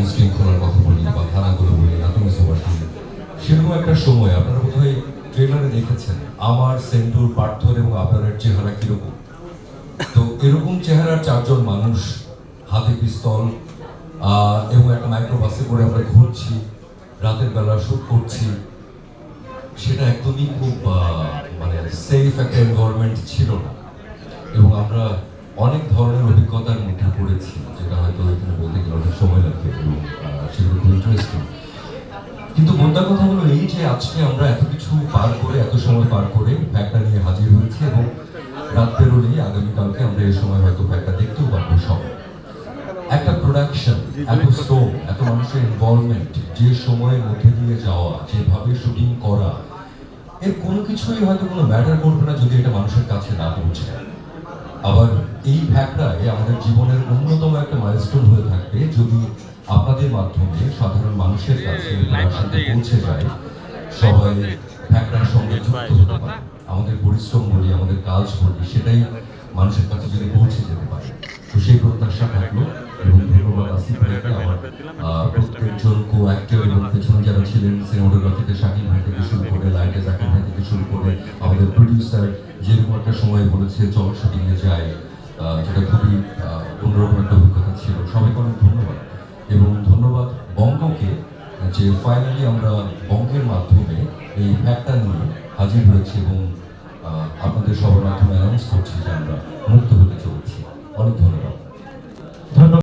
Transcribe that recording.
আইন শৃঙ্খলার কথা বলি বা ধারাগুলো বলি সেরকম একটা সময় আপনারা বোধহয় ট্রেলারে দেখেছেন আমার সেন্টুর পার্থর এবং আপনার চেহারা কিরকম। তো এরকম চেহারার চারজন মানুষ হাতে পিস্তল এবং একটা মাইক্রোবাসে করে আমরা ঘুরছি, রাতের বেলা শুট করছি, সেটা একদমই খুব মানে সেফ একটা এনভায়রনমেন্ট ছিল না। এবং আমরা অনেক ধরনের অভিজ্ঞতার মধ্যে পড়েছি, যেটা হয়তো এখানে বলতে গেলে অনেক সময় লাগবে এবং সেগুলো খুব ইন্টারেস্টিং। কিন্তু মোদ্দা কথা হলো এই যে আজকে আমরা এত কিছু পার করে, এত সময় পার করে ফ্যাক্টটা নিয়ে হাজির হয়েছি এবং রাত পেরোলেই আগামীকালকে আমরা এই সময় হয়তো ফ্যাক্টটা দেখতেও পারবো সব। একটা প্রোডাকশন, এত শ্রম, এত মানুষের ইনভলভমেন্ট, যে সময়ের মধ্যে দিয়ে যাওয়া, যেভাবে শুটিং করা, এর কোনো কিছুই হয়তো কোনো ম্যাটার করবে না যদি এটা মানুষের কাছে না পৌঁছায়। আবার এই ফ্যাক্টরায় আমাদের জীবনের অন্যতম একটা মাইলস্টোন হয়ে থাকবে যদি আপনাদের মাধ্যমে সাধারণ মানুষের কাছে পৌঁছে যায়, সবাই ফ্যাক্টরার সঙ্গে যুক্ত হতে পারে। আমাদের পরিশ্রম বলি, আমাদের কাজ বলি, সেটাই মানুষের কাছে যদি পৌঁছে যেতে পারে। তো সেই প্রত্যাশা থাকলো এবং ধন্যবাদ আসিফ ভাইকে, আমার প্রত্যেকজন কো অ্যাক্টর এবং পেছনে যারা ছিলেন, সিনেমাটোগ্রাফিতে শাকিল ভাই থেকে শুরু করে, লাইটে জাকির ভাই থেকে শুরু করে, আমাদের প্রডিউসার যেরকম একটা সময় বলেছে চল শুটিংয়ে যায়, যেটা খুবই অন্যরকম একটা অভিজ্ঞতা ছিল। সবাইকে অনেক ধন্যবাদ এবং ধন্যবাদ বঙ্গকে যে ফাইনালি আমরা বঙ্গের মাধ্যমে এই ফ্যাক্টটা নিয়ে হাজির হয়েছি এবং আপনাদের সবার মাধ্যমে অ্যানাউন্স করছি যে আমরা মুক্ত হতে চলেছি। অনেক ধন্যবাদ। ধন্যবাদ।